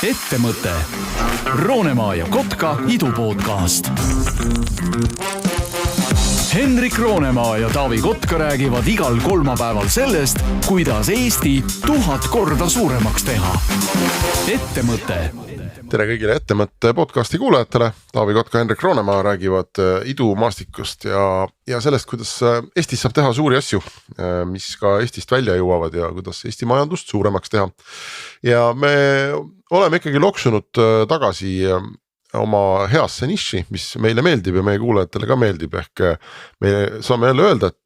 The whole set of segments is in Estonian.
Ettemõte. Roonemaa ja Kotka idupodcast. Henrik Roonemaa ja Taavi Kotka räägivad igal kolmapäeval sellest, kuidas Eesti 1000 korda suuremaks teha. Ettemõte. Tere kõigile Ettemõtte podcasti kuulajatele. Taavi Kotka, Henrik Roonemaa räägivad idumaastikust ja sellest, kuidas Eestis saab teha suuri asju, mis ka Eestist välja jõuavad ja kuidas Eesti majandust suuremaks teha. Ja me oleme ikkagi loksunud tagasi oma heasse niši, mis meile meeldib ja meie kuulajatele ka meeldib. Ehk me saame jälle öelda, et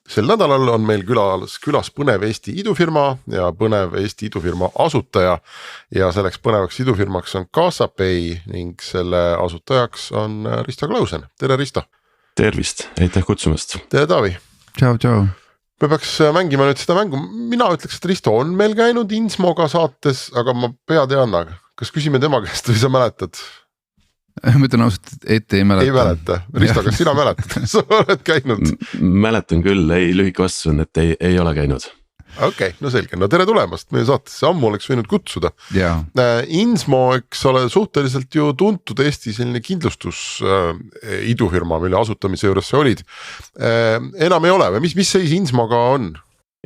sel nädalal on meil külas põnev Eesti idufirma ja põnev Eesti idufirma asutaja. Ja selleks põnevaks idufirmaks on Kaasapay ning selle asutajaks on Risto Klausen. Tere Risto! Tervist, aitäh kutsumast! Tere Taavi! Tšau! Me peaks mängima nüüd seda mängu. Mina ütleks, et Risto on meil käinud Insmoga saates, aga ma pead ei anna. Kas küsime tema käest või sa mäletad? Ma ütlen ausalt, et ei mäleta. Ei mäleta. Risto, kas sina mäletad? Sa oled käinud? Mäletan küll, lühike vastus on, et ei ole käinud. Okei, no selge. No tere tulemast meie saatesse, ammu oleks võinud kutsuda. Insmo, eks ole, suhteliselt ju tuntud Eesti selline kindlustus idufirma, mille asutamise juures sa olid. Enam ei ole või mis seis Insmoga on?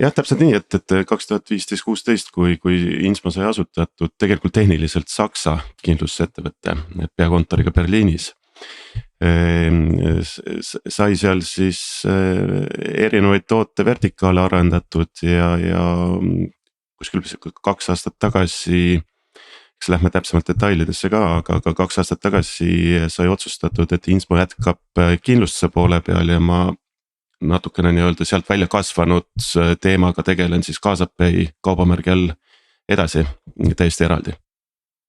Jah, täpselt nii, et 2015-16, kui Insmo sai asutatud tegelikult tehniliselt Saksa kindlustusettevõtte peakontoriga Berliinis. Sai seal siis erinevaid toote vertikaale arendatud ja kuskil 2 aastat tagasi, eks lähme täpsemalt detailidesse ka, aga 2 aastat tagasi sai otsustatud, et Insmo jätkab kindlustuse poole peal ja ma natukene nii-öelda sealt välja kasvanud teemaga tegelen siis Kaasapay kaubamärgi all edasi täiesti eraldi.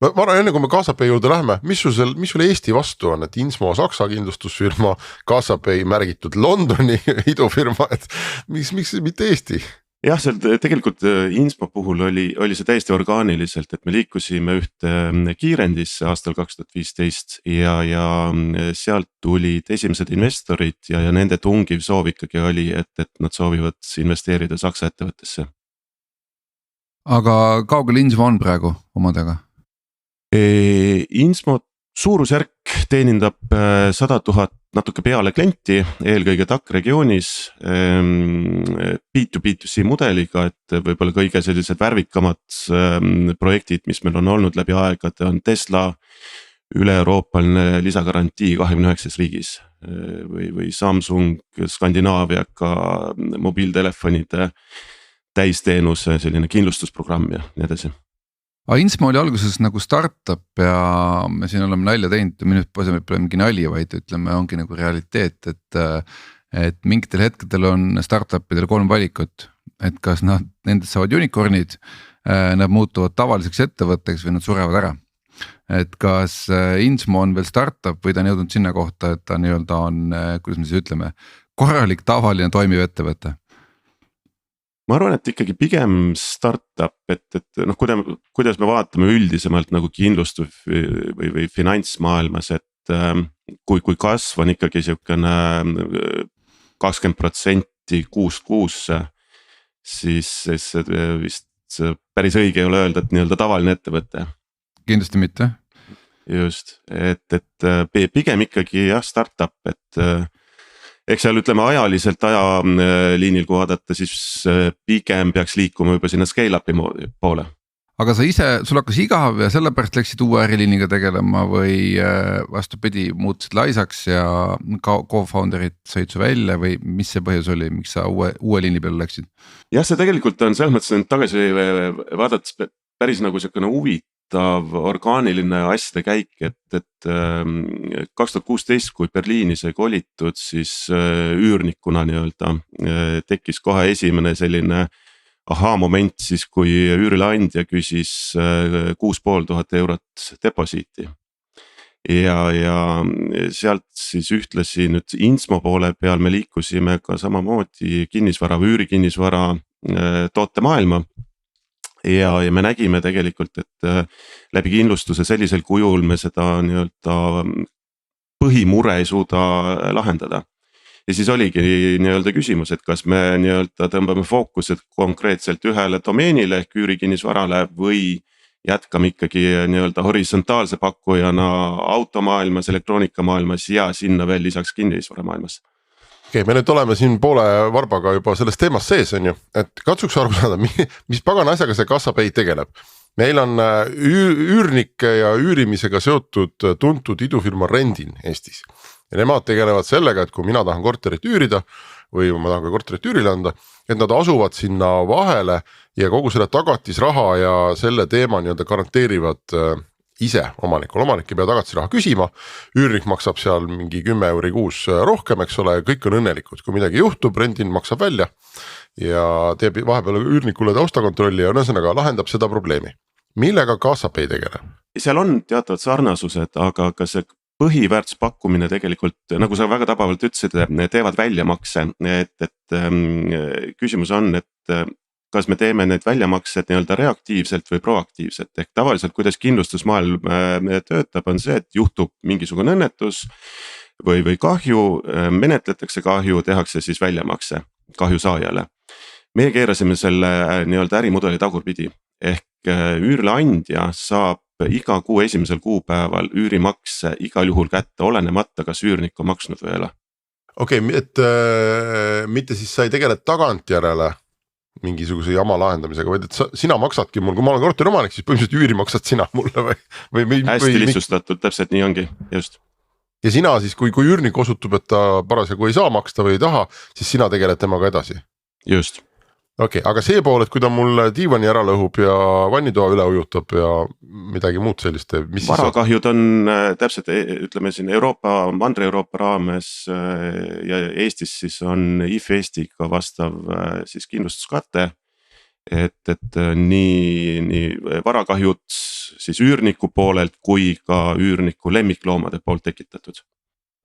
Ma arvan, enne kui me Kaasapay juurde läheme, mis sul Eesti vastu on, et Insmo Saksa kindlustusfirma, Kaasapay märgitud Londoni idufirma, et miks mitte Eesti? Jah, seal tegelikult Insmo puhul oli see täiesti orgaaniliselt, et me liikusime ühte kiirendisse aastal 2015 ja sealt tulid esimesed investorid ja nende tungiv soov ikkagi oli, et nad soovivad investeerida Saksa ettevõttesse. Aga kaugel Insmo on praegu omadega? Insmo suurusjärk teenindab 100 000 natuke peale klienti, eelkõige TAK regioonis, B2B2C mudeliga, et võib-olla kõige sellised värvikamad projektid, mis meil on olnud läbi aegade, on Tesla üle-euroopaline lisagarantii 29 riigis või Samsung Skandinaaviaga mobiiltelefonide täisteenuse selline kindlustusprogramm ja nii edasi. Aga Insmo oli alguses nagu startup ja me siin oleme nalja teinud, minu posemel pole mingi nali, vaid ütleme ongi nagu realiteet, et mingitel hetkedel on startupidel 3 valikut, et kas nendest saavad unicornid, nad muutuvad tavaliseks ettevõtteks või nad surevad ära. Et kas Insmo on veel startup või ta on jõudnud sinna kohta, et ta nii-öelda on, kuidas me siis ütleme, korralik tavaline toimiv ettevõte? Ma arvan, et ikkagi pigem startup, et kuidas me vaatame üldisemalt nagu kindlustus või finantsmaailmas, et kui kasv on ikkagi siukene 20% kuust, siis vist päris õige ei ole öelda, et nii-öelda tavaline ettevõte. Kindlasti mitte. Just, et pigem ikkagi jah, startup, et eks seal ütleme ajaliselt ajaliinil kui vaadata, siis pigem peaks liikuma juba sinna scale-up'i poole. Aga sa ise, sul hakkas igav ja sellepärast läksid uue äriliiniga tegelema või vastupidi muutusid laisaks ja co-founderid sõid su välja või mis see põhjus oli, miks sa uue liini peale läksid? Jah, see tegelikult on selles mõttes tagasi vaadates päris nagu selline huvitav orgaaniline asjade käik, et 2016, kui Berliini sai kolitud, siis üürnikuna nii-öelda tekkis kohe esimene selline moment siis, kui üürileandja küsis 6500 eurot deposiiti. Ja sealt siis ühtlasi nüüd Insmo poole peal me liikusime ka samamoodi kinnisvara või üürikinnisvara tootemaailma. Ja me nägime tegelikult, et läbi kindlustuse sellisel kujul me seda nii-öelda põhimure ei suuda lahendada. Ja siis oligi nii-öelda küsimus, et kas me nii-öelda tõmbame fookused konkreetselt ühele domeenile ehk üürikinnisvarale või jätkame ikkagi nii-öelda horisontaalse pakkujana automaailmas, elektroonikamaailmas ja sinna veel lisaks kinnisvaramaailmas. Okei, me nüüd oleme siin poole varbaga juba selles teemas sees on ju, et katsuks aru saada, mis pagana asjaga see Kassapay tegeleb. Meil on üürnike ja üürimisega seotud tuntud idufirma Rendin Eestis. Ja nemad tegelevad sellega, et kui mina tahan korterit üürida või ma tahan ka korterit üürile anda, et nad asuvad sinna vahele ja kogu selle tagatisraha ja selle teema nii-öelda garanteerivad ise omanikul. Omanik ei pea tagatisraha küsima, üürnik maksab seal mingi 10 € kuus rohkem, eks ole, kõik on õnnelikud. Kui midagi juhtub, Rendin maksab välja ja teeb vahepeal üürnikule taustakontrolli ja ühesõnaga lahendab seda probleemi. Millega Kassapay tegeleb? Seal on teatavad sarnasused, aga ka see põhiväärtuspakkumine tegelikult, nagu sa väga tabavalt ütlesid, teevad väljamakse, et küsimus on, et kas me teeme need väljamaksed nii-öelda reaktiivselt või proaktiivselt, ehk tavaliselt kuidas kindlustusmaailm töötab, on see, et juhtub mingisugune õnnetus või kahju, menetletakse kahju, tehakse siis väljamakse kahju saajale. Meie keerasime selle nii-öelda ärimudeli tagurpidi, ehk üürleandja saab iga kuu esimesel kuupäeval üürimakse igal juhul kätte, olenemata kas üürnik on maksnud või ei ole. Okei, et mitte siis sa ei tegele tagantjärele mingisuguse jama lahendamisega, vaid et sina maksadki mul, kui ma olen korteri omanik, siis põhimõtteliselt üüri maksad sina mulle või hästi lihtsustatud, täpselt nii ongi, just. Ja sina siis, kui üürnik osutub, et ta parasjagu ei saa maksta või ei taha, siis sina tegeled temaga edasi. Just. Okei, aga see pool, et kui ta mul diivani ära lõhub ja vannitoa üle ujutab ja midagi muud sellist. Varakahjud on täpselt, ütleme siin Mandri-Euroopa raames ja Eestis siis on IF Eestiga vastav siis kindlustuskate, et nii varakahjud siis üürniku poolelt kui ka üürniku lemmikloomade poolt tekitatud.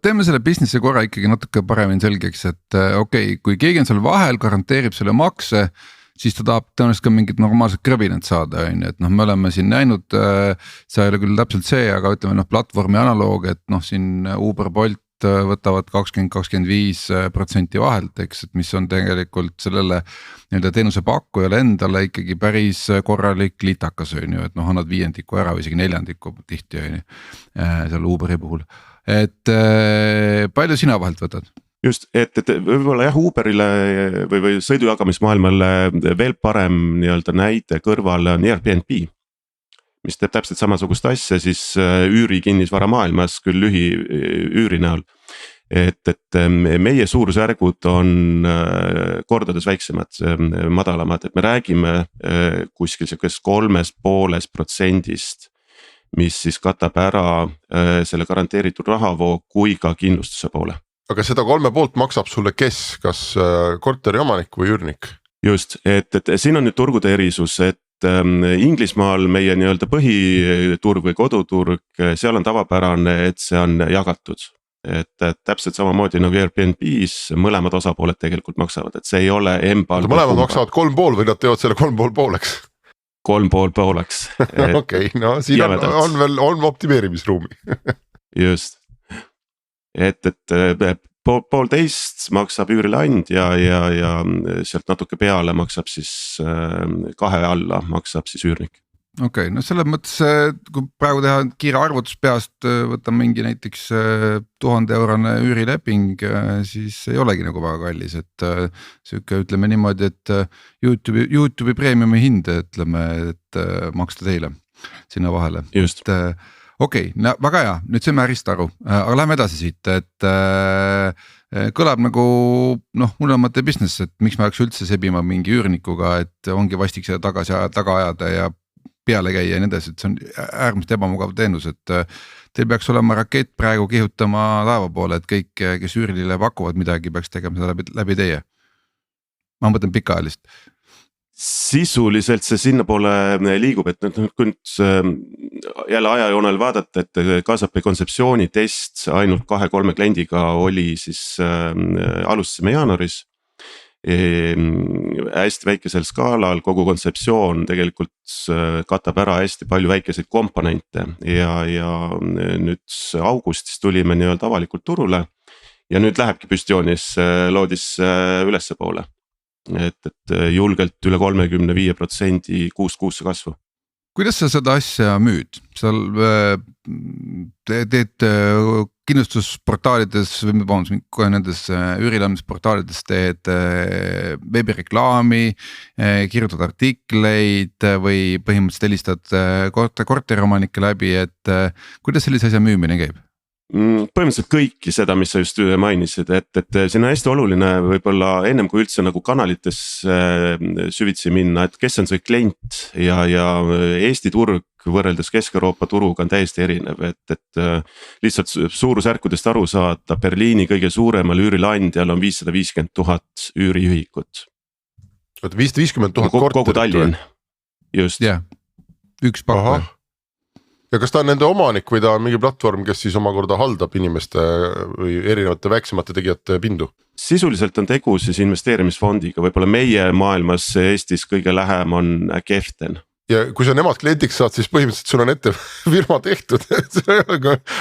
Teeme selle businessi korra ikkagi natuke paremini selgeks, et okei, kui keegi on seal vahel, garanteerib selle makse, siis ta tahab tõenäoliselt ka mingit normaalset krõbinat saada, et me oleme siin näinud, see ei ole küll täpselt see, aga ütleme platvormi analoog, et siin Uber, Bolt võtavad 20-25% vahelt, eks, et mis on tegelikult sellele nii-öelda teenuse pakkujale endale ikkagi päris korralik litakas, et annad 5% ära või isegi 4% tihti seal Uberi puhul. Et palju sina vahelt võtad? Just, et võib-olla jah Uberile või sõidujagamismaailmale veel parem nii-öelda näide kõrvale on Airbnb, mis teeb täpselt samasugust asja siis üüri kinnisvara maailmas küll lühiüüri näol. Et meie suurusjärgud on kordades väiksemad, madalamad, et me räägime kuskil 3,5%, mis siis katab ära selle garanteeritud rahavoo kui ka kindlustuse poole. Aga seda 3,5 maksab sulle kes, kas korteri omanik või üürnik? Just, et siin on nüüd turgude erisus, et Inglismaal meie nii-öelda põhiturg või koduturg, seal on tavapärane, et see on jagatud. Et täpselt samamoodi nagu Airbnb's mõlemad osapooled tegelikult maksavad, et see ei ole embal. Mõlemad maksavad 3,5 või nad teevad selle 3,5 pooleks? 3,5 pooleks. Okei, no siin on optimeerimisruumi. Just, et 1,5 maksab üürileandja ja sealt natuke peale maksab siis 2 alla maksab siis üürnik. Okei, no selles mõttes, kui praegu teha kiire arvutus peast, võtan mingi näiteks 1000-eurone üürileping, siis ei olegi nagu väga kallis, et siuke ütleme niimoodi, et YouTube'i premiumi hind, ütleme, et maksta teile sinna vahele. Just. Okei, väga hea, nüüd saime ärist aru, aga lähme edasi siit, et kõlab nagu mul on mõte business, et miks me oleks üldse sebima mingi üürnikuga, et ongi vastik seda taga ajada ja peale käia ja nii edasi, et see on äärmiselt ebamugav teenus, et teil peaks olema rakett praegu kihutama laeva poole, et kõik, kes üürile pakuvad midagi, peaks tegema seda läbi teie. Ma mõtlen pikaajalist. Sisuliselt see sinna poole liigub, et nüüd jälle ajajoonel vaadata, et Kassapay kontseptsiooni test ainult 2-3 kliendiga oli siis alustasime jaanuaris. Hästi väikesel skaalal kogu kontseptsioon tegelikult katab ära hästi palju väikeseid komponente ja nüüd augustis tulime nii-öelda avalikult turule ja nüüd lähebki püstionis loodis ülesse poole. Et julgelt üle 35% kuusse kasvu. kuidas sa seda asja müüd, seal teed kindlustusportaalides või kohe nendes üürielamisportaalides teed veebireklaami, kirjutad artikleid või põhimõtteliselt helistad korteriomanike läbi, et kuidas sellise asja müümine käib? Põhimõtteliselt kõiki seda, mis sa just mainisid, et siin on hästi oluline võib-olla ennem kui üldse nagu kanalites süvitsi minna, et kes on see klient ja Eesti turg võrreldes Kesk-Euroopa turuga on täiesti erinev, et lihtsalt suurusjärkudest aru saada, Berliini kõige suuremal üürileandjal on 550,000 üüriühikut. 550,000 kogu korterit? Tallinn, just. Jah, üks pakkuja. Ja kas ta on nende omanik või ta on mingi platvorm, kes siis omakorda haldab inimeste või erinevate väiksemate tegijate pindu? Sisuliselt on tegu siis investeerimisfondiga, võib-olla meie maailmas Eestis kõige lähem on Keften. Ja kui sa nemad kliendiks saad, siis põhimõtteliselt sul on ette firma tehtud,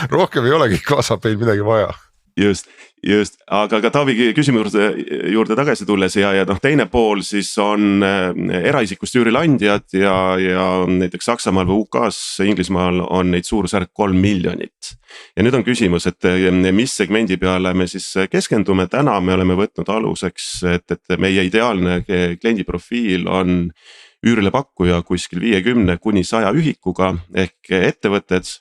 rohkem ei olegi kaasapeil midagi vaja. Just, aga ka Taavi küsimuse juurde tagasi tulles ja teine pool siis on eraisikust üürileandjad ja näiteks Saksamaal või UK's, Inglismaal on neid suurusjärk 3 miljonit. Ja nüüd on küsimus, et mis segmendi peale me siis keskendume, täna me oleme võtnud aluseks, et meie ideaalne kliendiprofiil on üürile pakkuja kuskil 50 kuni 100 ühikuga ehk ettevõtted.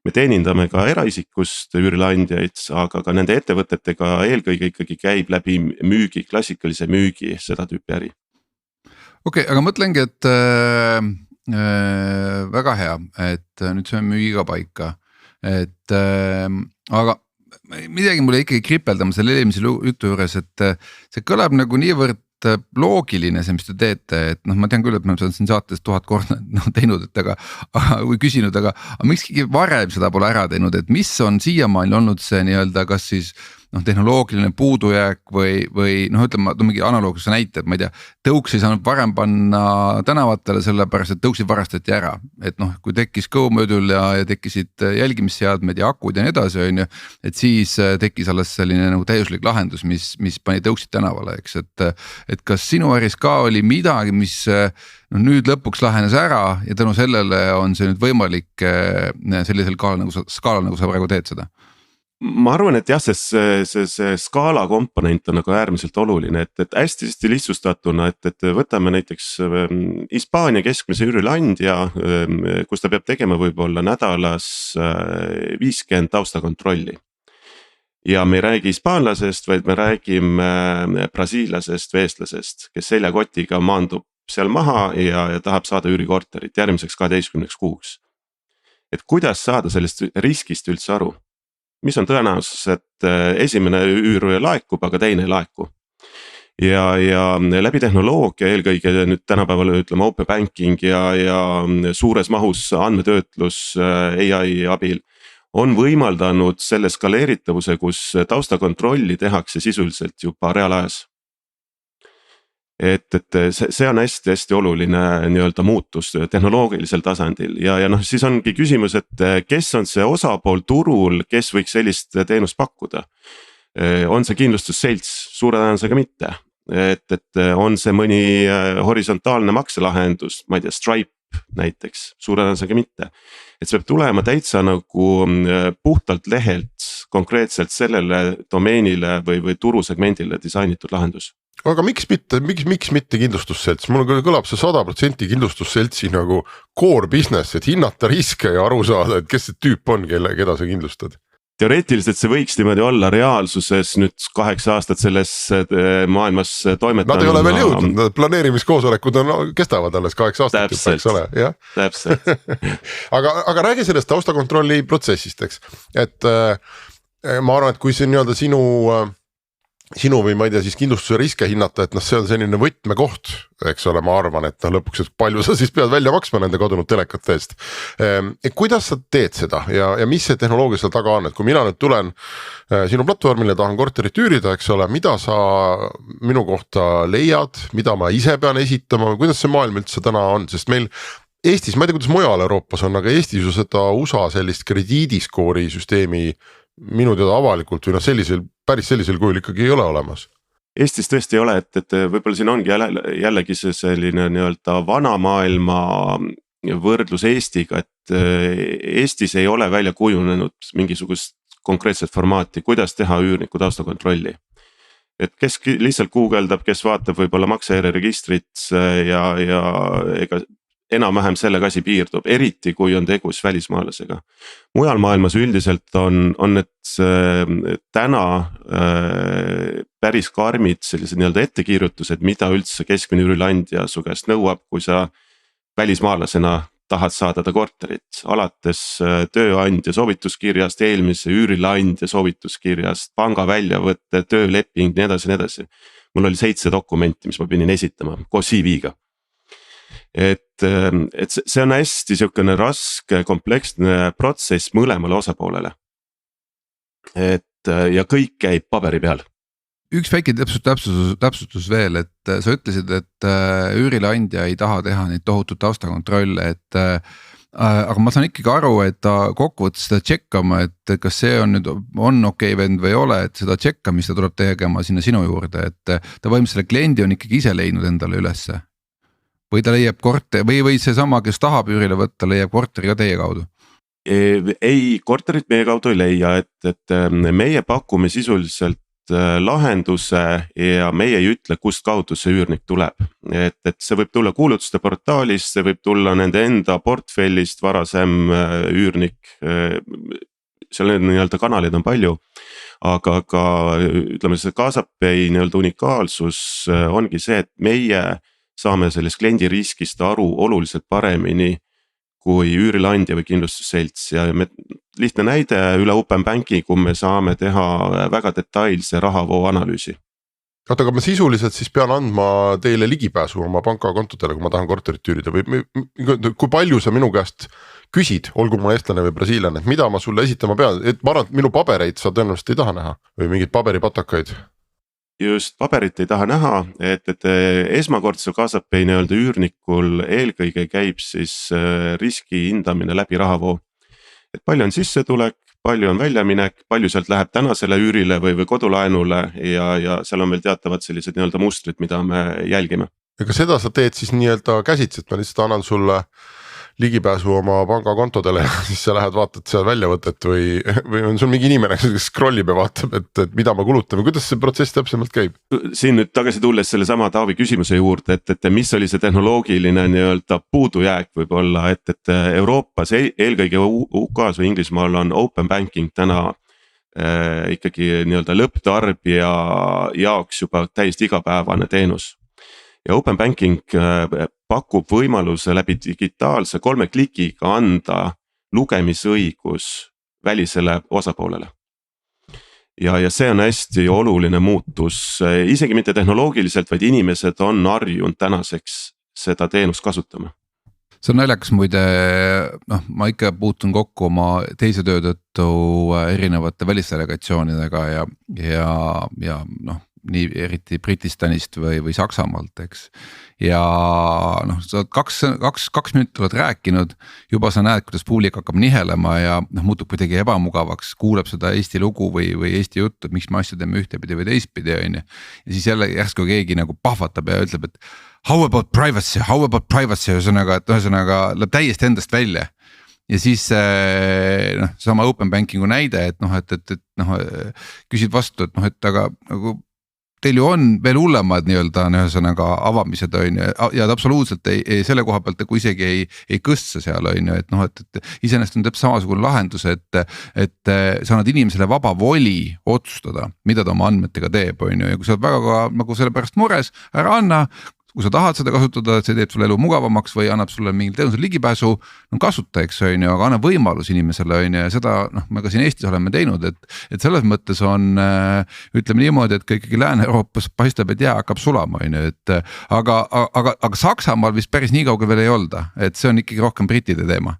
Me teenindame ka eraisikust üürileandjaid, aga ka nende ettevõtetega eelkõige ikkagi käib läbi müügi, klassikalise müügi, seda tüüpi äri. Okei, aga mõtlengi, et väga hea, et nüüd see on müügiga paika, et aga midagi mulle ikkagi kripeldama selle eelmise jutu juures, et see kõlab nagu niivõrd loogiline see, mis te teete, et ma tean küll, et ma olen siin saates 1000 korda teinud, et aga või küsinud, aga miks keegi varem seda pole ära teinud, et mis on siiamaani olnud see nii-öelda, kas siis tehnoloogiline puudujääk või ütleme mingi analoogse näite, et ma ei tea, tõuks ei saanud varem panna tänavatele, sellepärast et tõuksid varastati ära, et kui tekkis go-möödul ja tekkisid jälgimisseadmed ja akud ja nii edasi, on ju, et siis tekkis alles selline nagu täiuslik lahendus, mis pani tõuksid tänavale, eks, et kas sinu äris ka oli midagi, mis nüüd lõpuks lahenes ära ja tänu sellele on see nüüd võimalik sellisel skaalal, nagu sa praegu teed seda? Ma arvan, et jah, see skaala komponent on nagu äärmiselt oluline, et hästi lihtsustatuna, et võtame näiteks Hispaania keskmise üürileandja, kus ta peab tegema võib-olla nädalas 50 taustakontrolli. Ja me ei räägi hispaanlasest, vaid me räägime brasiilasest või eestlasest, kes seljakotiga maandub seal maha ja tahab saada üürikorterit järgmiseks 12 kuuks. Et kuidas saada sellest riskist üldse aru? Mis on tõenäosus, et esimene üür laekub, aga teine ei laeku. Ja läbi tehnoloogia, eelkõige nüüd tänapäeval ütleme open banking ja suures mahus andmetöötlus AI abil on võimaldanud selle skaleeritavuse, kus taustakontrolli tehakse sisuliselt juba reaalajas. Et see on hästi oluline nii-öelda muutus tehnoloogilisel tasandil ja siis ongi küsimus, et kes on see osapool turul, kes võiks sellist teenust pakkuda. On see kindlustusselts? Suure tõenäosusega mitte, et on see mõni horisontaalne makselahendus, ma ei tea, Stripe näiteks, suure tõenäosusega mitte. Et see peab tulema täitsa nagu puhtalt lehelt konkreetselt sellele domeenile või turusegmendile disainitud lahendus. Aga miks mitte kindlustusselts? Mul kõlab see 100% kindlustusseltsi nagu core business, et hinnata riske ja aru saada, et kes see tüüp on, keda sa kindlustad. Teoreetiliselt see võiks niimoodi olla, reaalsuses nüüd 8 aastat selles maailmas toimetanud. Nad ei ole veel jõudnud, planeerimiskoosolekud kestavad alles 8 aastat. Täpselt, täpselt. aga räägi sellest taustakontrolli protsessist, eks. Et ma arvan, et kui see nii-öelda sinu või ma ei tea siis kindlustuse riske hinnata, et see on selline võtmekoht, eks ole, ma arvan, et lõpuks, et palju sa siis pead välja maksma nende kadunud telekate eest. Kuidas sa teed seda ja mis see tehnoloogia seal taga on, et kui mina nüüd tulen sinu platvormile, tahan korterit üürida, eks ole, mida sa minu kohta leiad, mida ma ise pean esitama, kuidas see maailm üldse täna on, sest meil Eestis, ma ei tea, kuidas mujal Euroopas on, aga Eestis ju seda USA sellist krediidiskoori süsteemi minu teada avalikult või päris sellisel kujul ikkagi ei ole olemas. Eestis tõesti ei ole, et võib-olla siin ongi jällegi see selline nii-öelda vana maailma võrdlus Eestiga, et Eestis ei ole välja kujunenud mingisugust konkreetset formaati, kuidas teha üürniku taustakontrolli. Et kes lihtsalt guugeldab, kes vaatab võib-olla maksejärjeregistrit ja ega enam-vähem sellega asi piirdub, eriti kui on tegus välismaalasega. Mujal maailmas üldiselt on need täna päris karmid sellised nii-öelda ettekirjutused, mida üldse keskmine üürileandja su käest nõuab, kui sa välismaalasena tahad saada ta korterit. Alates tööandja soovituskirjast, eelmise üürileandja soovituskirjast, panga väljavõtte, tööleping, nii edasi. Mul oli 7 dokumenti, mis ma pidin esitama koos CV-ga. Et see on hästi siukene raske kompleksne protsess mõlemale osapoolele. Ja kõik käib paberi peal. Üks väike täpsustus veel, et sa ütlesid, et üürileandja ei taha teha neid tohutut taustakontrolle, aga ma saan ikkagi aru, et ta kokkuvõttes seda tšekkama, et kas see on nüüd okei vend või ei ole, et seda tšekkamist ta tuleb tegema sinna sinu juurde, et ta põhimõtteliselt selle kliendi on ikkagi ise leidnud endale ülesse. Või ta leiab korteri või see sama, kes tahab üürile võtta, leiab korteri ka teie kaudu? Ei, korterit meie kaudu ei leia, et meie pakume sisuliselt lahenduse ja meie ei ütle, kust kaudu see üürnik tuleb. Et see võib tulla kuulutuste portaalist, see võib tulla nende enda portfellist, varasem üürnik. Seal nii-öelda kanaleid on palju, aga ka ütleme, see Kaasapay nii-öelda unikaalsus ongi see, et meie saame sellest kliendi riskist aru oluliselt paremini kui üürileandja või kindlustusselts ja lihtne näide üle Open Banki, kui me saame teha väga detailse rahavoo analüüsi. Aga ma sisuliselt siis pean andma teile ligipääsu oma pangakontodele, kui ma tahan korterit üürida või kui palju sa minu käest küsid, olgu ma eestlane või brasiilane, et mida ma sulle esitama pean, et ma arvan, et minu pabereid sa tõenäoliselt ei taha näha või mingid paberipatakaid. Just paberit ei taha näha, et esmakordsel Kaasapay nii-öelda üürnikul eelkõige käib siis riski hindamine läbi rahavoo. Et palju on sissetulek, palju on väljaminek, palju sealt läheb tänasele üürile või kodulaenule ja seal on veel teatavad sellised nii-öelda mustrid, mida me jälgime. Ega seda sa teed siis nii-öelda käsitsi, et ma lihtsalt annan sulle ligipääsu oma pangakontodele ja siis sa lähed vaatad seal väljavõtet või on sul mingi inimene, kes scrollib ja vaatab, et mida ma kulutan või kuidas see protsess täpsemalt käib? Siin nüüd tagasi tulles selle sama Taavi küsimuse juurde, et mis oli see tehnoloogiline nii-öelda puudujääk võib-olla, et Euroopas eelkõige UK-s või Inglismaal on Open Banking täna ikkagi nii-öelda lõpptarbija jaoks juba täiesti igapäevane teenus. Ja Open Banking pakub võimaluse läbi digitaalse 3 klikiga anda lugemisõigus välisele osapoolele. Ja see on hästi oluline muutus, isegi mitte tehnoloogiliselt, vaid inimesed on harjunud tänaseks seda teenust kasutama. See on naljakas muide, ma ikka puutun kokku oma teise töö tõttu erinevate välisdelegatsioonidega ja nii eriti Britistanist või Saksamaalt, eks. Ja sa oled kaks minutit oled rääkinud, juba sa näed, kuidas publik hakkab nihelema ja muutub kuidagi ebamugavaks, kuuleb seda Eesti lugu või Eesti juttu, et miks me asju teeme ühtepidi või teistpidi, on ju. Ja siis jälle järsku keegi nagu pahvatab ja ütleb, et how about privacy, ühesõnaga läheb täiesti endast välja. Ja siis sama Open Bankingu näide, et küsid vastu, et aga nagu teil ju on veel hullemad nii-öelda ühesõnaga avamised on ju ja absoluutselt ei selle koha pealt, kui isegi ei kõstsa seal on ju, et iseenesest on täpselt samasugune lahendus, et sa annad inimesele vaba voli otsustada, mida ta oma andmetega teeb on ju ja kui sa oled väga nagu selle pärast mures, ära anna. Kui sa tahad seda kasutada, et see teeb sulle elu mugavamaks või annab sulle mingil teenusel ligipääsu, kasuta, eks on ju, aga anna võimalus inimesele on ju ja seda me ka siin Eestis oleme teinud, et selles mõttes on, ütleme niimoodi, et ikkagi Lääne-Euroopas paistab, et jää hakkab sulama on ju, et aga Saksamaal vist päris nii kaugel veel ei olda, et see on ikkagi rohkem britide teema.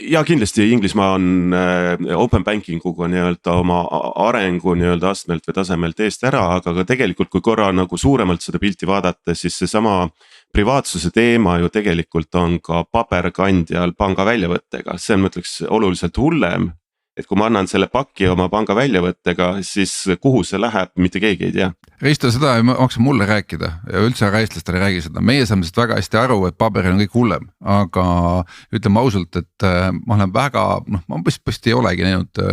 Ja kindlasti Inglismaa on Open Bankinguga nii-öelda oma arengu nii-öelda astmelt või tasemelt eest ära, aga ka tegelikult kui korra nagu suuremalt seda pilti vaadata, siis see sama privaatsuse teema ju tegelikult on ka paberkandjal panga väljavõttega, see on, ma ütleks, oluliselt hullem et kui ma annan selle paki oma panga väljavõttega, siis kuhu see läheb, mitte keegi ei tea. Risto, seda ei maksa mulle rääkida ja üldse eestlastele ei räägi seda, meie saame seda väga hästi aru, et paberil on kõik hullem, aga ütleme ausalt, et ma olen väga, ma vist ei olegi näinud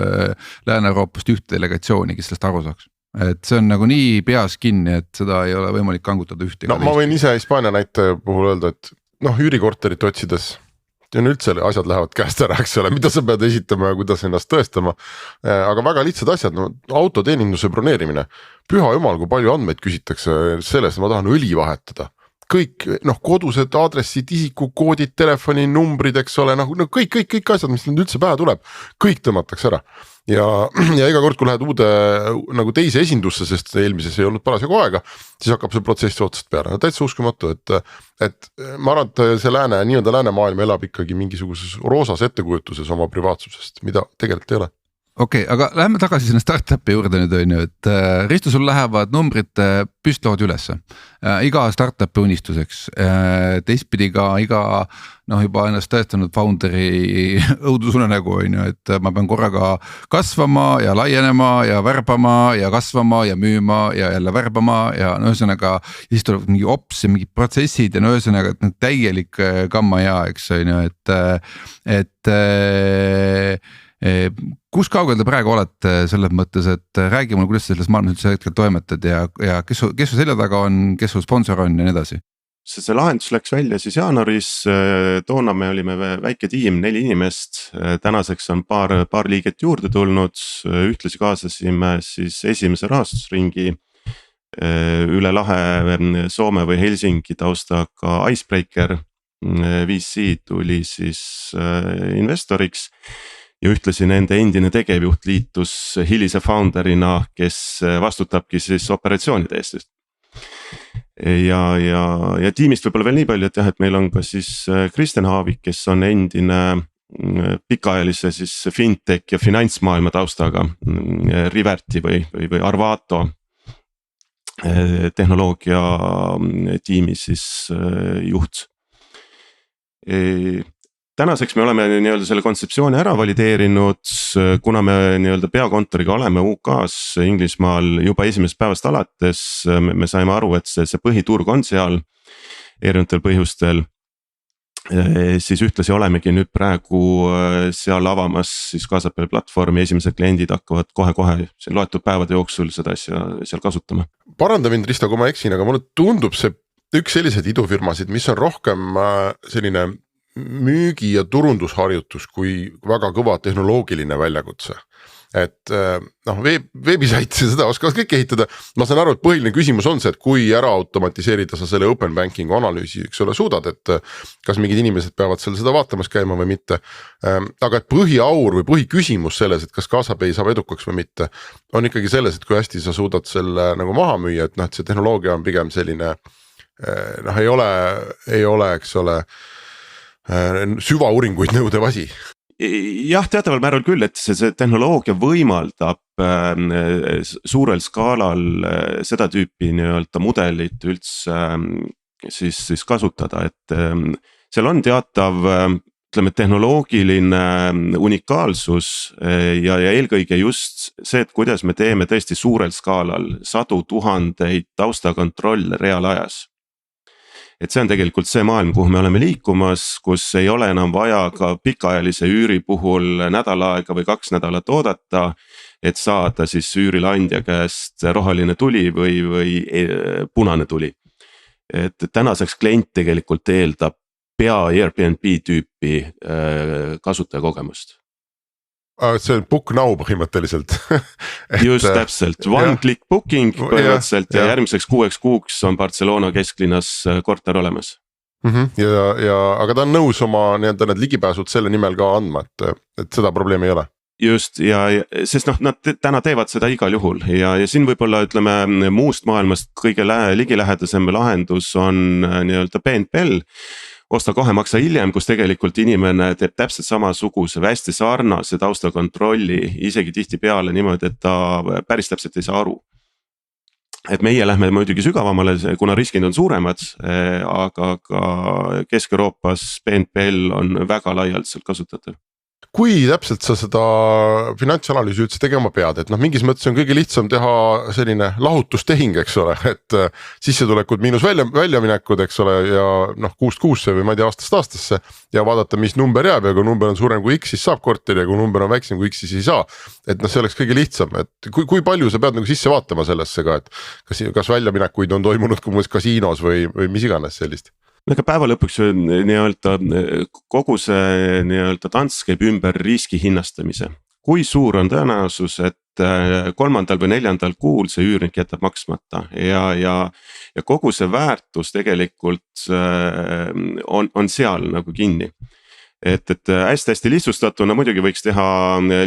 Lääne-Euroopast üht delegatsiooni, kes sellest aru saaks. Et see on nagu nii peas kinni, et seda ei ole võimalik kangutada üht. No ma võin ise Hispaania näite puhul öelda, et üürikorterit otsides ja üldse asjad lähevad käest ära, eks ole, mida sa pead esitama ja kuidas ennast tõestama. Aga väga lihtsad asjad, no autoteeninduse broneerimine, püha jumal, kui palju andmeid küsitakse sellest, ma tahan õli vahetada. Kõik kodused aadressid, isikukoodid, telefoninumbrid, eks ole, kõik asjad, mis nüüd üldse pähe tuleb, kõik tõmmatakse ära. Ja iga kord, kui lähed uude nagu teise esindusse, sest eelmises ei olnud parasjagu aega, siis hakkab see protsess otsast peale. Täitsa uskumatu, et ma arvan, et see nii-öelda läänemaailm elab ikkagi mingisuguses roosas ettekujutuses oma privaatsusest, mida tegelikult ei ole. Okei, aga lähme tagasi sinna startupi juurde nüüd on ju, et Risto, sul lähevad numbrid püstlood ülesse iga startupi unistuseks, teistpidi ka iga juba ennast tõestanud founderi õudusunenägu on ju, et ma pean korraga kasvama ja laienema ja värbama ja kasvama ja müüma ja jälle värbama ja ühesõnaga siis tuleb mingi ops ja mingid protsessid ja ühesõnaga täielik gamma ja eks on ju, et kus kaugel te praegu olete selles mõttes, et räägi mulle, kuidas sa selles maailmas üldse hetkel toimetad ja kes su selja taga on, kes su sponsor on ja nii edasi? See lahendus läks välja siis jaanuaris, toona me olime väike tiim, 4 inimest, tänaseks on paar liiget juurde tulnud, ühtlasi kaasasime siis esimese rahastusringi üle lahe Soome või Helsingi taustaga Icebreaker, VC tuli siis investoriks. Ja ühtlasi nende endine tegevjuht liitus hilise founderina, kes vastutabki siis operatsioonide eest. Ja tiimist võib-olla veel nii palju, et jah, et meil on ka siis Kristen Haavik, kes on endine pikaajalise siis fintech ja finantsmaailma taustaga Riverti või Arvato tehnoloogia tiimi siis juht. Tänaseks me oleme nii-öelda selle kontseptsiooni ära valideerinud, kuna me nii-öelda peakontoriga oleme UK-s Inglismaal juba esimesest päevast alates, me saime aru, et see põhiturg on seal erinevatel põhjustel. Siis ühtlasi olemegi nüüd praegu seal avamas siis Kaasapere platvormi, esimesed kliendid hakkavad kohe loetud päevade jooksul seda asja seal kasutama. Paranda mind, Risto, kui ma eksin, aga mulle tundub see üks selliseid idufirmasid, mis on rohkem selline müügi- ja turundusharjutus kui väga kõva tehnoloogiline väljakutse. Et veebisait seda oskavad kõik ehitada. Ma saan aru, et põhiline küsimus on see, et kui ära automatiseerida sa selle open banking analüüsi, eks ole, suudad, et kas mingid inimesed peavad seal seda vaatamas käima või mitte. Aga et põhiaur või põhiküsimus selles, et kas Kaasapay saab edukaks või mitte, on ikkagi selles, et kui hästi sa suudad selle nagu maha müüa, et see tehnoloogia on pigem selline, ei ole, eks ole, süvauuringuid nõudev asi. Jah, teataval määral küll, et see tehnoloogia võimaldab suurel skaalal seda tüüpi nii-öelda mudelit üldse siis kasutada, et seal on teatav ütleme tehnoloogiline unikaalsus ja eelkõige just see, et kuidas me teeme tõesti suurel skaalal 100 000 taustakontrolle reaalajas. Et see on tegelikult see maailm, kuhu me oleme liikumas, kus ei ole enam vaja ka pikaajalise üüri puhul nädal aega või 2 nädalat oodata, et saada siis üürileandja käest roheline tuli või punane tuli. Et tänaseks klient tegelikult eeldab pea Airbnb tüüpi kasutajakogemust. See on book now põhimõtteliselt. Just täpselt, one click booking põhimõtteliselt ja järgmiseks 6 kuuks on Barcelona kesklinnas korter olemas. Aga ta on nõus oma need ligipääsud selle nimel ka andma, et seda probleemi ei ole. Just ja sest nad täna teevad seda igal juhul ja siin võib-olla ütleme muust maailmast kõige ligilähedasem lahendus on nii-öelda BNPL. Osta kohe, maksa hiljem, kus tegelikult inimene teeb täpselt samasuguse või hästi sarnase taustakontrolli, isegi tihti peale niimoodi, et ta päris täpselt ei saa aru. Et meie lähme muidugi sügavamale, kuna riskid on suuremad, aga ka Kesk-Euroopas BNPL on väga laialdaselt kasutatav. kui täpselt sa seda finantsanalüüsi üldse tegema pead, et noh, mingis mõttes on kõige lihtsam teha selline lahutustehing, eks ole, et sissetulekud miinus väljaminekud, eks ole, ja noh, kuust kuusse või ma ei tea, aastast aastasse ja vaadata, mis number jääb ja kui number on suurem kui X, siis saab korteri ja kui number on väiksem kui X, siis ei saa. Et noh, see oleks kõige lihtsam, et kui palju sa pead nagu sisse vaatama sellesse ka, et kas väljaminekuid on toimunud kui kasiinos või mis iganes sellist. Aga päeva lõpuks nii-öelda kogu see nii-öelda tants käib ümber riski hinnastamise. Kui suur on tõenäosus, et 3. või 4. kuul see üürnik jätab maksmata ja kogu see väärtus tegelikult on seal nagu kinni. Et hästi lihtsustatuna muidugi võiks teha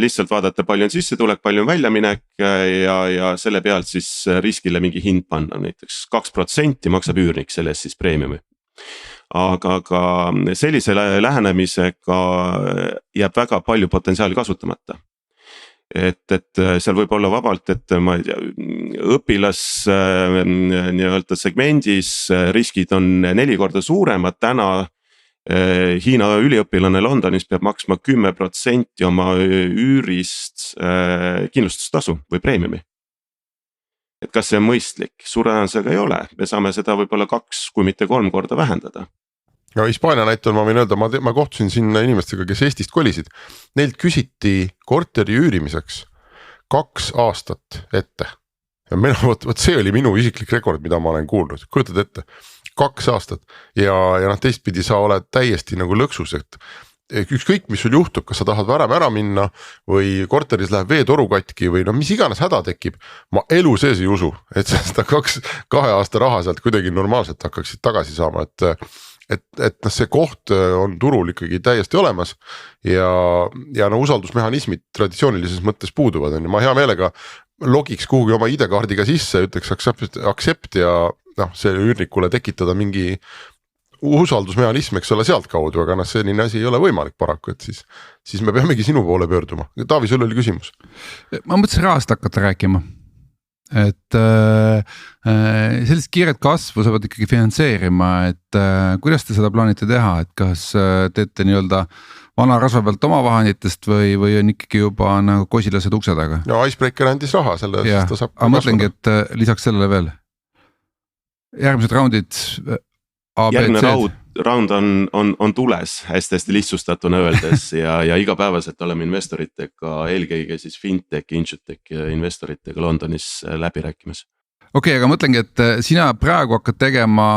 lihtsalt vaadata, palju on sissetulek, palju on väljaminek ja selle pealt siis riskile mingi hind panna, näiteks 2% maksab üürnik sellest siis preemiumi. Aga ka sellise lähenemisega jääb väga palju potentsiaali kasutamata. Et seal võib olla vabalt, et ma ei tea, õpilas nii-öelda segmendis riskid on 4 korda suuremad, täna Hiina üliõpilane Londonis peab maksma 10% oma üürist kindlustustasu või preemiumi. Et kas see on mõistlik? Suure tõenäosusega ei ole, me saame seda võib-olla 2 kui mitte 3 korda vähendada. Ja Hispaania näitel ma võin öelda, ma kohtusin sinna inimestega, kes Eestist kolisid. Neilt küsiti korteri üürimiseks 2 aastat ette. Ja võt see oli minu isiklik rekord, mida ma olen kuulnud. Kujutad ette, 2 aastat ja teistpidi sa oled täiesti nagu lõksus, et ükskõik mis sul juhtub, kas sa tahad varem ära minna või korteris läheb veetoru katki või no mis iganes häda tekib, ma elu sees ei usu, et sa seda 2 aasta raha sealt kuidagi normaalselt hakkaksid tagasi saama, et see koht on turul ikkagi täiesti olemas ja no usaldusmehhanismid traditsioonilises mõttes puuduvad, on ju, ma hea meelega logiks kuhugi oma ID-kaardiga sisse, ütleks accept ja noh, see üürnikule tekitada mingi usaldusmehhanism, eks ole sealt kaudu, aga selline asi ei ole võimalik paraku, et siis me peamegi sinu poole pöörduma. Taavi, sul oli küsimus. Ma mõtlesin rahast hakata rääkima, et sellist kiiret kasvu sa pead ikkagi finantseerima, et kuidas te seda plaanite teha, et kas teete nii-öelda vana rasva pealt oma vahenditest või on ikkagi juba nagu kosilased ukse taga? No Icebreaker andis raha, selle ta saab aga mõtlengi, et lisaks sellele veel järgmised raundid Järgmine raund on tules hästi lihtsustatuna öeldes ja igapäevaselt oleme investoritega, eelkõige siis fintech, insurtech investoritega Londonis läbi rääkimas. Okei, aga mõtlengi, et sina praegu hakkad tegema,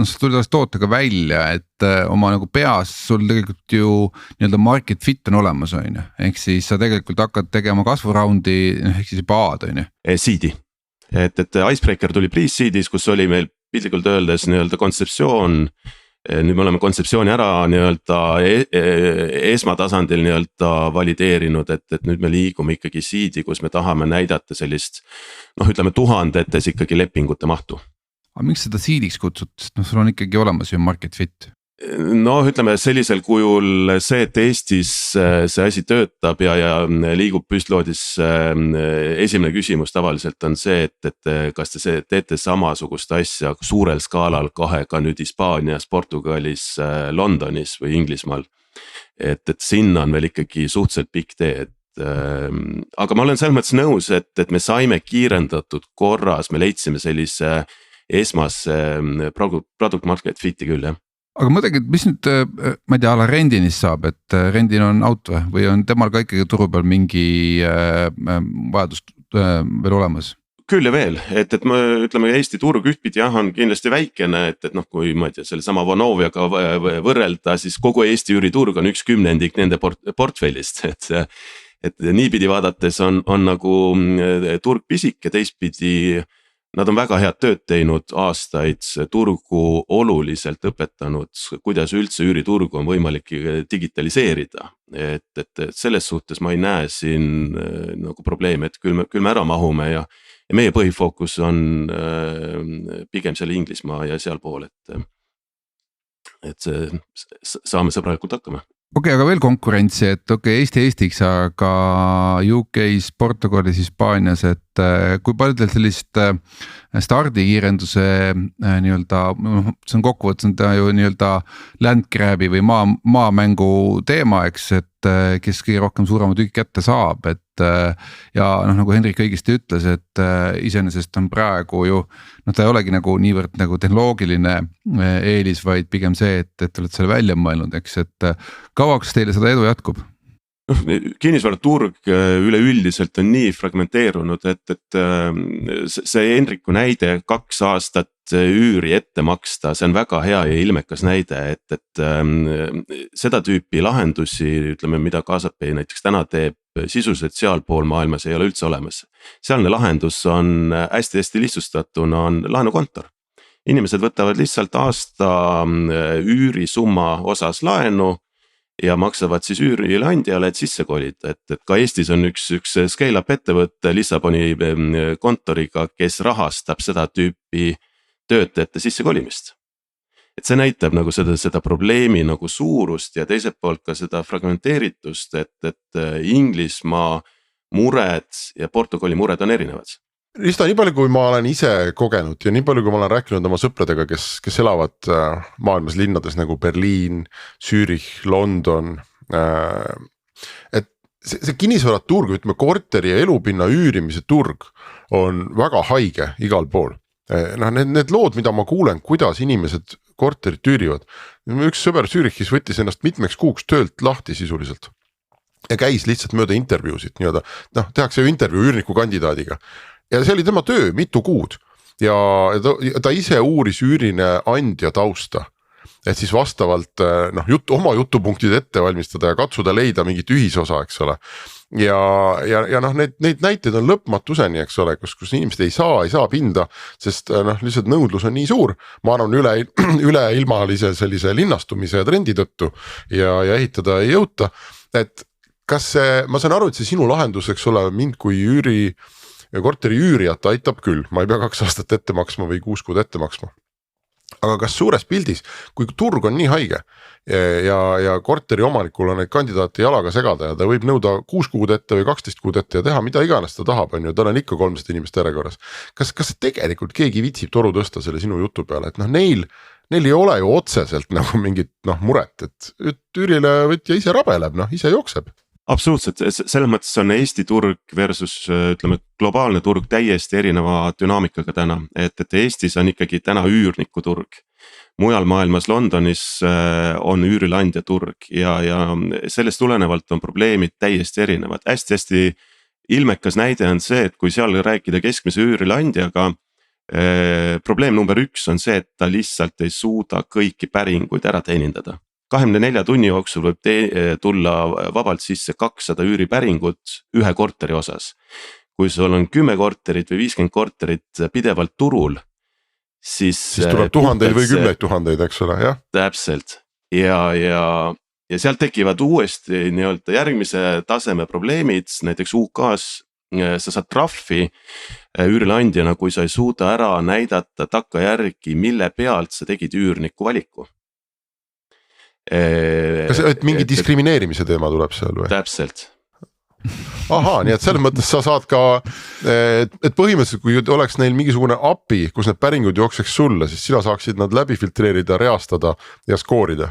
sa tulid alles tootega välja, et oma nagu peas sul tegelikult ju nii-öelda market fit on olemas, on ju. Ehk siis sa tegelikult hakkad tegema kasvuraundi, ehk siis juba aad, on ju. Seedi, et Icebreaker tuli pre-seedis, kus oli meil piltlikult öeldes nii-öelda kontseptsioon, nüüd me oleme kontseptsiooni ära nii-öelda esmatasandil nii-öelda valideerinud, et nüüd me liigume ikkagi seedi, kus me tahame näidata sellist noh, ütleme tuhandetes ikkagi lepingute mahtu. Aga miks seda seediks kutsud, sest sul on ikkagi olemas ju market fit? No ütleme sellisel kujul see, et Eestis see asi töötab ja liigub püstloodis, esimene küsimus tavaliselt on see, et kas te teete samasugust asja suurel skaalal kahega nüüd Hispaanias, Portugalis, Londonis või Inglismaal. Et sinna on veel ikkagi suhteliselt pikk tee, aga ma olen selles mõttes nõus, et me saime kiirendatud korras, me leidsime sellise esmase product market fit'i küll, jah. Aga mõtlegi, et mis nüüd, ma ei tea, ala Rendinis saab, et Rendin on auto või on temal ka ikkagi turu peal mingi vajadus veel olemas? Küll ja veel, et me ütleme Eesti turg ühtpidi jah on kindlasti väikene, et noh, kui ma ei tea, selle sama Vonoviaga võrrelda, siis kogu Eesti üüriturg on 1/10 nende portfellist, et niipidi vaadates on nagu turg pisik ja teistpidi nad on väga head tööd teinud aastaid, turgu oluliselt õpetanud, kuidas üldse üüriturgu on võimalik digitaliseerida. Et selles suhtes ma ei näe siin nagu probleeme, et küll me ära mahume ja meie põhifookus on pigem selle Inglismaa ja seal pool, et saame sõbralikult hakkama. Okei, aga veel konkurentsi, et Eesti Eestiks, aga UK-s, Portugalis, Hispaanias, et kui palju teil sellist stardikiirenduse nii-öelda, see on kokkuvõttes ju nii-öelda landgrabi või maamängu teema, eks, et kes kõige rohkem suurema tüki kätte saab, et ja nagu Hendrik õigesti ütles, et iseenesest on praegu ju ta ei olegi nagu niivõrd nagu tehnoloogiline eelis, vaid pigem see, et oled selle välja mõelnud, eks, et kauaks teile seda edu jätkub? Kinnisvaraturg üleüldiselt on nii fragmenteerunud, et see Hendriku näide 2 aastat üüri ette maksta, see on väga hea ja ilmekas näide, et seda tüüpi lahendusi, ütleme, mida KSP näiteks täna teeb, sisuliselt sealpool maailmas ei ole üldse olemas. Sealne lahendus on hästi-hästi lihtsustatuna on laenukontor. Inimesed võtavad lihtsalt aasta üürisumma osas laenu ja maksavad siis üürileandjale, et sisse kolida, et ka Eestis on üks scale-up ettevõtte Lissaboni kontoriga, kes rahastab seda tüüpi töötajate sisse kolimist. Et see näitab nagu seda probleemi nagu suurust ja teiselt poolt ka seda fragmenteeritust, et Inglismaa mured ja Portugali mured on erinevad. Risto, nii palju kui ma olen ise kogenud ja nii palju kui ma olen rääkinud oma sõpradega, kes elavad maailmas linnades nagu Berliin, Zürich, London, et see kinnisvaraturg, ütleme korteri ja elupinna üürimise turg on väga haige igal pool. Need lood, mida ma kuulen, kuidas inimesed korterit üürivad. Üks sõber Zürichis võttis ennast mitmeks kuuks töölt lahti sisuliselt ja käis lihtsalt mööda intervjuusid, tehakse ju intervjuu üürniku kandidaadiga ja see oli tema töö mitu kuud ja ta ise uuris üürine andja tausta, et siis vastavalt oma jutupunktid ette valmistada ja katsuda leida mingit ühisosa, eks ole. Ja neid näiteid on lõpmatuseni, eks ole, kus inimesed ei saa pinda, sest lihtsalt nõudlus on nii suur, ma arvan üleilmalise sellise linnastumise trendi tõttu ja ehitada ei jõuta, et kas see, ma saan aru, et see sinu lahendus, eks ole, mind kui korteri üürijat aitab küll, ma ei pea 2 aastat ette maksma või 6 kuud ette maksma. Aga kas suures pildis, kui turg on nii haige ja korteri omanikul on neid kandidaate jalaga segada ja ta võib nõuda 6 kuud ette või 12 kuud ette ja teha mida iganes ta tahab, tal on ikka 300 inimest järjekorras. Kas tegelikult keegi vitsib toru tõsta selle sinu jutu peale, et neil ei ole ju otseselt nagu mingit muret, et üürile võtja ise rabeleb, ise jookseb. Absoluutselt, selles mõttes on Eesti turg versus ütleme globaalne turg täiesti erineva dünaamikaga täna, et Eestis on ikkagi täna üürniku turg. Mujal maailmas Londonis on üürileandja turg ja sellest tulenevalt on probleemid täiesti erinevad. Hästi ilmekas näide on see, et kui seal rääkida keskmise üürileandjaga, probleem number 1 on see, et ta lihtsalt ei suuda kõiki päringuid ära teenindada. 24 tunni jooksul võib tulla vabalt sisse 200 üüripäringut ühe korteri osas. Kui sul on 10 korterit või 50 korterit pidevalt turul, siis tuleb tuhandeid või 10 000, eks ole, jah? Täpselt ja sealt tekivad uuesti nii-öelda järgmise taseme probleemid, näiteks UK-s sa saad trahvi üürileandjana, kui sa ei suuda ära näidata takkajärgi, mille pealt sa tegid üürniku valiku. Kas mingi diskrimineerimise teema tuleb seal või? Täpselt. Ahaa, nii et selles mõttes sa saad ka, et põhimõtteliselt kui oleks neil mingisugune API, kus need päringud jookseks sulle, siis sina saaksid nad läbi filtreerida, reastada ja skoorida.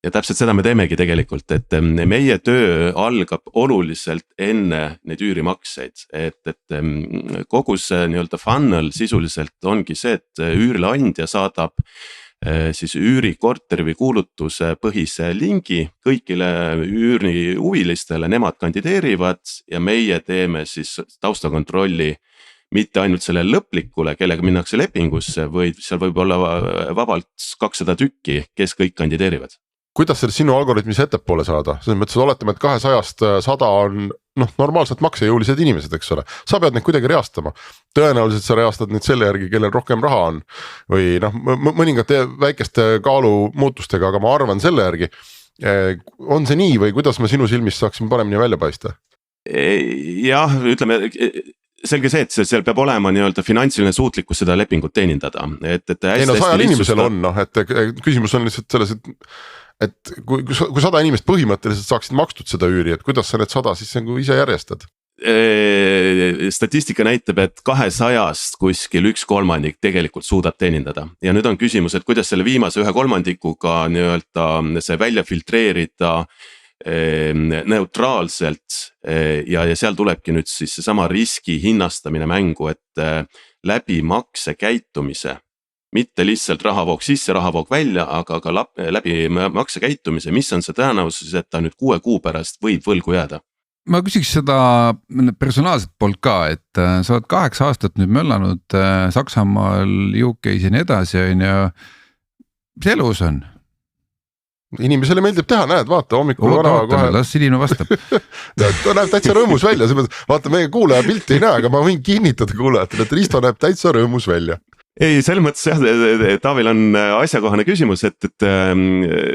Ja täpselt seda me teemegi tegelikult, et meie töö algab oluliselt enne neid üürimakseid, et kogu see nii-öelda funnel sisuliselt ongi see, et üürileandja saadab siis üürikorteri või kuulutuse põhise lingi kõigile üüri huvilistele, nemad kandideerivad ja meie teeme siis taustakontrolli mitte ainult selle lõplikule, kellega minnakse lepingusse, vaid seal võib olla vabalt 200 tükki, kes kõik kandideerivad. Kuidas selle sinu algoritmis ettepoole saada? Selles mõttes, et oletame, et 200-st 100 on normaalselt maksejõulised inimesed, eks ole. Sa pead neid kuidagi reastama. Tõenäoliselt sa reastad neid selle järgi, kellel rohkem raha on. Või mõningate väikeste kaalu muutustega, aga ma arvan selle järgi. On see nii või kuidas me sinu silmis saaksime paremini välja paista? Jah, ütleme... Selge see, et seal peab olema nii-öelda finantsiline suutlikkus seda lepingut teenindada. Ei 100 inimesel on, et küsimus on lihtsalt selles, et et kui 100 inimest põhimõtteliselt saaksid makstud seda üüri, et kuidas sa need 100 siis nagu ise järjestad? Statistika näitab, et 200-st kuskil 1/3 tegelikult suudab teenindada ja nüüd on küsimus, et kuidas selle viimase 1/3 nii-öelda see välja filtreerida neutraalselt ja seal tulebki nüüd siis seesama riski hinnastamine mängu, et läbi maksekäitumise, mitte lihtsalt rahavoog sisse, rahavoog välja, aga ka läbi maksekäitumise, mis on see tõenäosus, et ta nüüd 6 kuu pärast võib võlgu jääda? Ma küsiks seda personaalset poolt ka, et sa oled 8 aastat nüüd möllanud Saksamaal, UK-s ja nii edasi, on ju. Mis elus on? Inimesele meeldib teha, näed, vaata hommikul vara kohe. Las inimene vastab. Ta näeb täitsa rõõmus välja, vaata meie kuulaja pilti ei näe, aga ma võin kinnitada kuulajatele, et Risto näeb täitsa rõõmus välja. Ei, selles mõttes jah, Taavil on asjakohane küsimus, et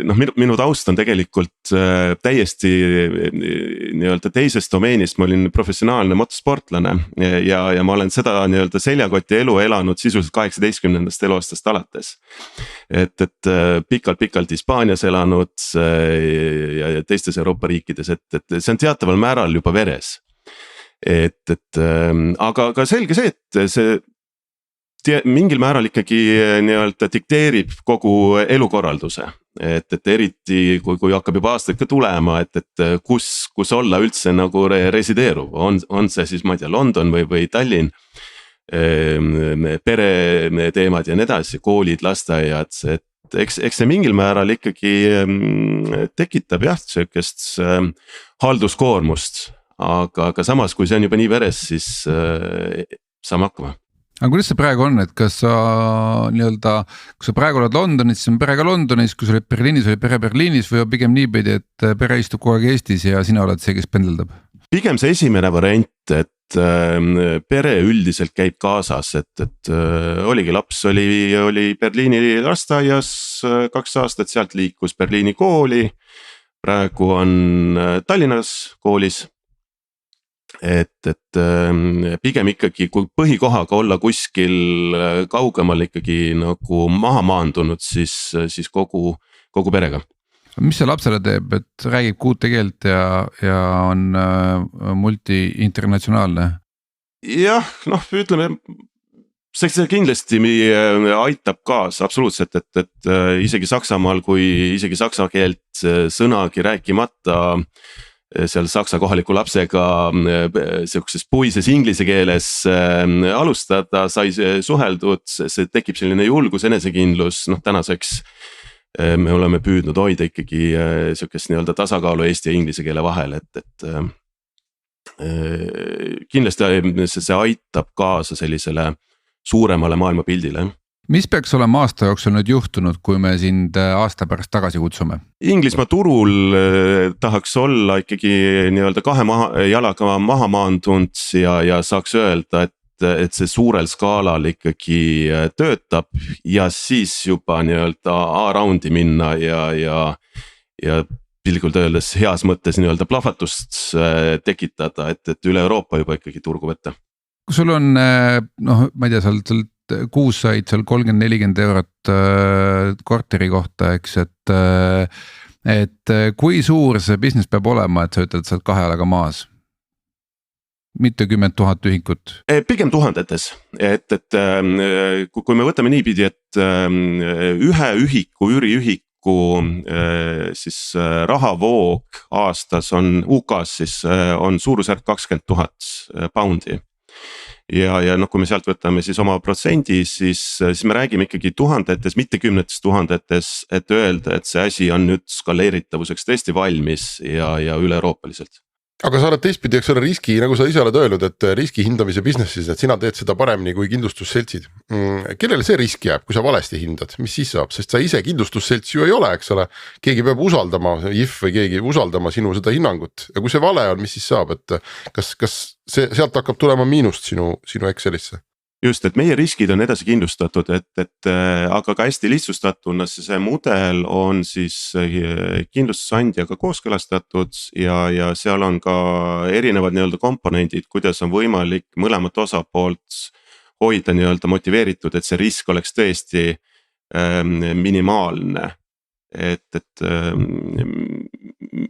noh, minu taust on tegelikult täiesti nii-öelda teisest domeenist, ma olin professionaalne motosportlane ja ma olen seda nii-öelda seljakoti elu elanud sisuliselt 18. eluaastast alates. Et pikalt Hispaanias elanud ja teistes Euroopa riikides, et see on teataval määral juba veres. Aga selge see, et see mingil määral ikkagi nii-öelda dikteerib kogu elukorralduse, et eriti kui hakkab juba aastaid ka tulema, et kus olla üldse nagu resideeruv, on see siis ma ei tea London või Tallinn, pere teemad ja nii edasi, koolid, lasteaiad, et eks see mingil määral ikkagi tekitab jah, sellist halduskoormust, aga samas kui see on juba nii veres, siis saame hakkama. Aga kuidas see praegu on, et kas sa nii-öelda, kui sa praegu oled Londonis, siis on perega Londonis, kui sa oled Berliinis, oli pere Berliinis või pigem niipidi, et pere istub kogu aeg Eestis ja sina oled see, kes pendeldab? Pigem see esimene variant, et pere üldiselt käib kaasas, et oligi laps oli Berliini lasteaias 2 aastat, sealt liikus Berliini kooli, praegu on Tallinnas koolis. Et pigem ikkagi kui põhikohaga olla kuskil kaugemal ikkagi nagu maha maandunud, siis kogu perega. Mis see lapsele teeb, et räägib 6 keelt ja on multi-internatsionaalne? Jah, noh ütleme, see kindlasti aitab kaasa absoluutselt, et isegi Saksamaal, kui isegi saksa keelt sõnagi rääkimata seal saksa kohaliku lapsega sellises puises inglise keeles alustada, sai suheldud, see tekib selline julgus, enesekindlus, noh tänaseks me oleme püüdnud hoida ikkagi sellist nii-öelda tasakaalu eesti ja inglise keele vahel, et kindlasti see aitab kaasa sellisele suuremale maailmapildile. Mis peaks olema aasta jooksul nüüd juhtunud, kui me sind aasta pärast tagasi kutsume? Inglismaa turul tahaks olla ikkagi nii-öelda 2 jalaga maha maandunud ja saaks öelda, et see suurel skaalal ikkagi töötab ja siis juba nii-öelda A-raundi minna ja pilgult öeldes heas mõttes nii-öelda plahvatust tekitada, et üle Euroopa juba ikkagi turgu võtta. Kui sul on, noh ma ei tea, seal kuus said seal 30-40 eurot korteri kohta, eks, et kui suur see business peab olema, et sa ütled, et sa oled 2 jalaga maas? Mitte 10 000 ühikut? Pigem tuhandetes, et kui me võtame niipidi, et ühe ühiku, üüriühiku siis rahavoog aastas on UK-s siis on suurusjärk 20 000 poundi. Ja noh, kui me sealt võtame siis oma protsendi, siis me räägime ikkagi tuhandetes, mitte 10 000, et öelda, et see asi on nüüd skaleeritavuseks tõesti valmis ja üle-euroopaliselt. Aga sa oled teistpidi, eks ole riski, nagu sa ise oled öelnud, et riski hindamise businessis, et sina teed seda paremini kui kindlustusseltsid. Kellele see risk jääb, kui sa valesti hindad, mis siis saab, sest sa ise kindlustusselts ju ei ole, eks ole. Keegi peab usaldama, IF või keegi usaldama sinu seda hinnangut ja kui see vale on, mis siis saab, et kas sealt hakkab tulema miinust sinu Excelisse? Just, et meie riskid on edasi kindlustatud, aga ka hästi lihtsustatuna see mudel on siis kindlustusandjaga kooskõlastatud ja seal on ka erinevad nii-öelda komponendid, kuidas on võimalik mõlemat osapoolt hoida nii-öelda motiveeritud, et see risk oleks tõesti minimaalne. et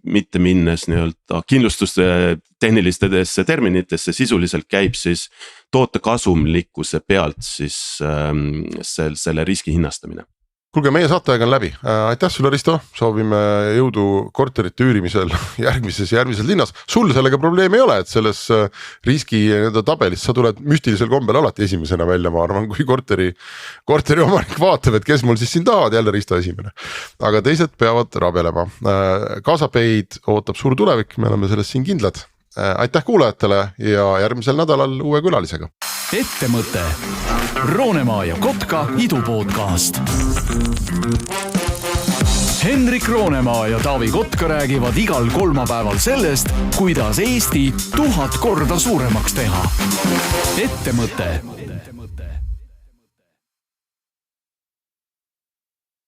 mitte minnes nii-öelda kindlustuste tehnilistesse terminitesse, sisuliselt käib siis toote kasumlikkuse pealt siis selle riski hinnastamine. Kuulge, meie saateaeg on läbi, aitäh sulle Risto, soovime jõudu korterite üürimisel järgmises linnas. Sul sellega probleemi ei ole, et selles riski tabelis sa tuled müstilisel kombel alati esimesena välja, ma arvan, kui korteri omanik vaatab, et kes mul siis siin tahavad, jälle Risto esimene. Aga teised peavad rabelema. Kaasapeid ootab suur tulevik, me oleme selles siin kindlad. Aitäh kuulajatele ja järgmisel nädalal uue külalisega. Ettemõte. Roonemaa ja Kotka idupodcast. Henrik Roonemaa ja Taavi Kotka räägivad igal kolmapäeval sellest, kuidas Eesti 1000 korda suuremaks teha. Ettemõte.